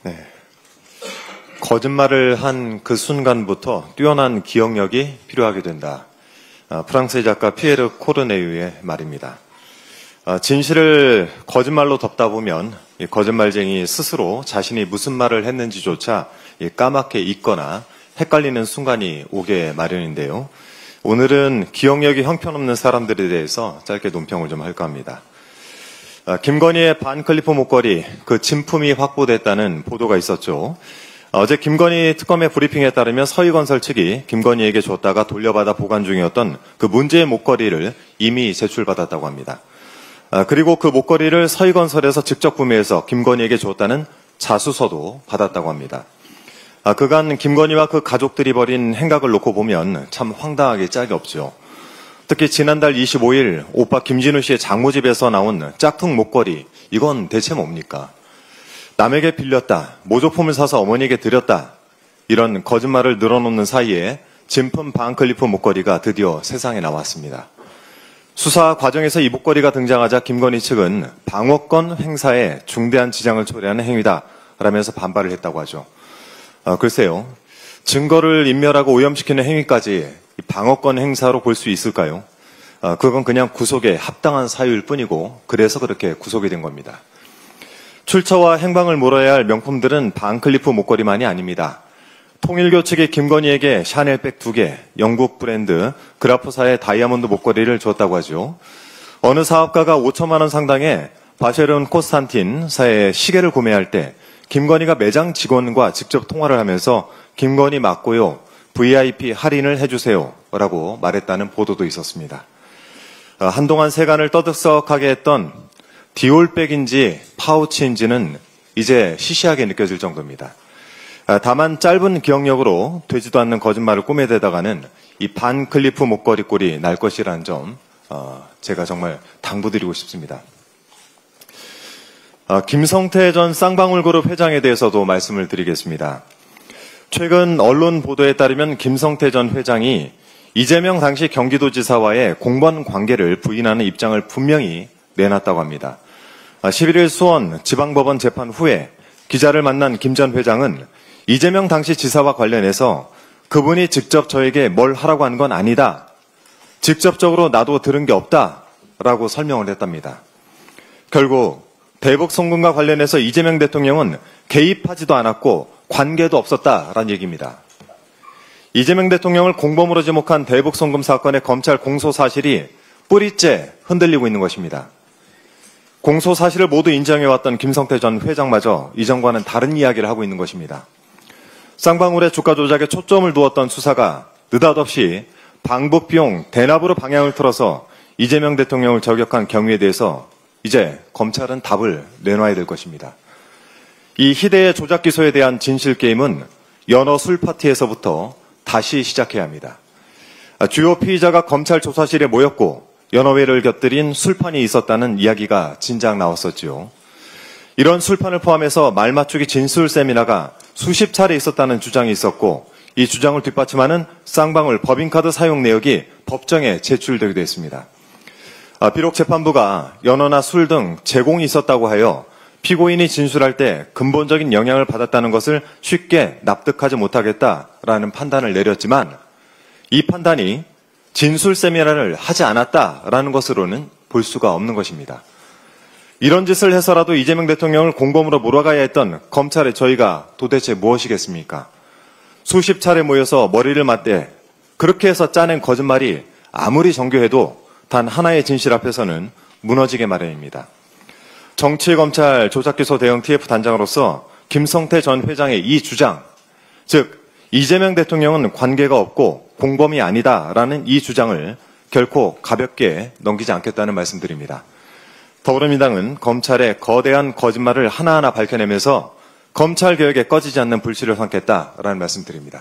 네. 거짓말을 한 그 순간부터 뛰어난 기억력이 필요하게 된다. 프랑스의 작가 피에르 코르네유의 말입니다. 진실을 거짓말로 덮다 보면 이 거짓말쟁이 스스로 자신이 무슨 말을 했는지조차 까맣게 잊거나 헷갈리는 순간이 오게 마련인데요. 오늘은 기억력이 형편없는 사람들에 대해서 짧게 논평을 좀 할까 합니다. 김건희의 반클리프 목걸이, 그 진품이 확보됐다는 보도가 있었죠. 어제 김건희 특검의 브리핑에 따르면 서희건설 측이 김건희에게 줬다가 돌려받아 보관 중이었던 그 문제의 목걸이를 이미 제출받았다고 합니다. 그리고 그 목걸이를 서희건설에서 직접 구매해서 김건희에게 줬다는 자수서도 받았다고 합니다. 그간 김건희와 그 가족들이 벌인 행각을 놓고 보면 참 황당하게 짝이 없죠. 특히 지난달 25일 오빠 김진우 씨의 장모집에서 나온 짝퉁 목걸이, 이건 대체 뭡니까? 남에게 빌렸다, 모조품을 사서 어머니에게 드렸다, 이런 거짓말을 늘어놓는 사이에 진품 반클리프 목걸이가 드디어 세상에 나왔습니다. 수사 과정에서 이 목걸이가 등장하자 김건희 측은 방어권 행사에 중대한 지장을 초래하는 행위다 라면서 반발을 했다고 하죠. 글쎄요, 증거를 인멸하고 오염시키는 행위까지 방어권 행사로 볼 수 있을까요? 그건 그냥 구속에 합당한 사유일 뿐이고, 그래서 그렇게 구속이 된 겁니다. 출처와 행방을 물어야 할 명품들은 반클리프 목걸이만이 아닙니다. 통일교 측이 김건희에게 샤넬백 2개, 영국 브랜드 그라포사의 다이아몬드 목걸이를 줬다고 하죠. 어느 사업가가 5천만 원 상당의 바쉐론 코스탄틴사의 시계를 구매할 때 김건희가 매장 직원과 직접 통화를 하면서 김건희 맞고요, VIP 할인을 해주세요 라고 말했다는 보도도 있었습니다. 한동안 세간을 떠들썩하게 했던 디올백인지 파우치인지는 이제 시시하게 느껴질 정도입니다. 다만 짧은 기억력으로 되지도 않는 거짓말을 꾸며대다가는 이 반클리프 목걸이 꼴이 날 것이라는 점 제가 정말 당부드리고 싶습니다. 김성태 전 쌍방울그룹 회장에 대해서도 말씀을 드리겠습니다. 최근 언론 보도에 따르면 김성태 전 회장이 이재명 당시 경기도지사와의 공범 관계를 부인하는 입장을 분명히 내놨다고 합니다. 11일 수원 지방법원 재판 후에 기자를 만난 김 전 회장은 이재명 당시 지사와 관련해서 그분이 직접 저에게 뭘 하라고 한 건 아니다, 직접적으로 나도 들은 게 없다라고 설명을 했답니다. 결국 대북 송금과 관련해서 이재명 대통령은 개입하지도 않았고 관계도 없었다라는 얘기입니다. 이재명 대통령을 공범으로 지목한 대북 송금 사건의 검찰 공소 사실이 뿌리째 흔들리고 있는 것입니다. 공소 사실을 모두 인정해왔던 김성태 전 회장마저 이전과는 다른 이야기를 하고 있는 것입니다. 쌍방울의 주가 조작에 초점을 두었던 수사가 느닷없이 방북 비용 대납으로 방향을 틀어서 이재명 대통령을 저격한 경위에 대해서 이제 검찰은 답을 내놔야 될 것입니다. 이 희대의 조작 기소에 대한 진실 게임은 연어 술 파티에서부터 다시 시작해야 합니다. 주요 피의자가 검찰 조사실에 모였고 연어회를 곁들인 술판이 있었다는 이야기가 진작 나왔었지요. 이런 술판을 포함해서 말맞추기 진술 세미나가 수십 차례 있었다는 주장이 있었고, 이 주장을 뒷받침하는 쌍방울 법인카드 사용 내역이 법정에 제출되기도 했습니다. 비록 재판부가 연어나 술 등 제공이 있었다고 하여 피고인이 진술할 때 근본적인 영향을 받았다는 것을 쉽게 납득하지 못하겠다라는 판단을 내렸지만, 이 판단이 진술 세미나를 하지 않았다라는 것으로는 볼 수가 없는 것입니다. 이런 짓을 해서라도 이재명 대통령을 공범으로 몰아가야 했던 검찰의 저희가 도대체 무엇이겠습니까? 수십 차례 모여서 머리를 맞대 그렇게 해서 짜낸 거짓말이 아무리 정교해도 단 하나의 진실 앞에서는 무너지게 마련입니다. 정치검찰 조작기소 대응 TF 단장으로서 김성태 전 회장의 이 주장, 즉 이재명 대통령은 관계가 없고 공범이 아니다라는 이 주장을 결코 가볍게 넘기지 않겠다는 말씀드립니다. 더불어민주당은 검찰의 거대한 거짓말을 하나하나 밝혀내면서 검찰개혁에 꺼지지 않는 불씨를 삼겠다라는 말씀드립니다.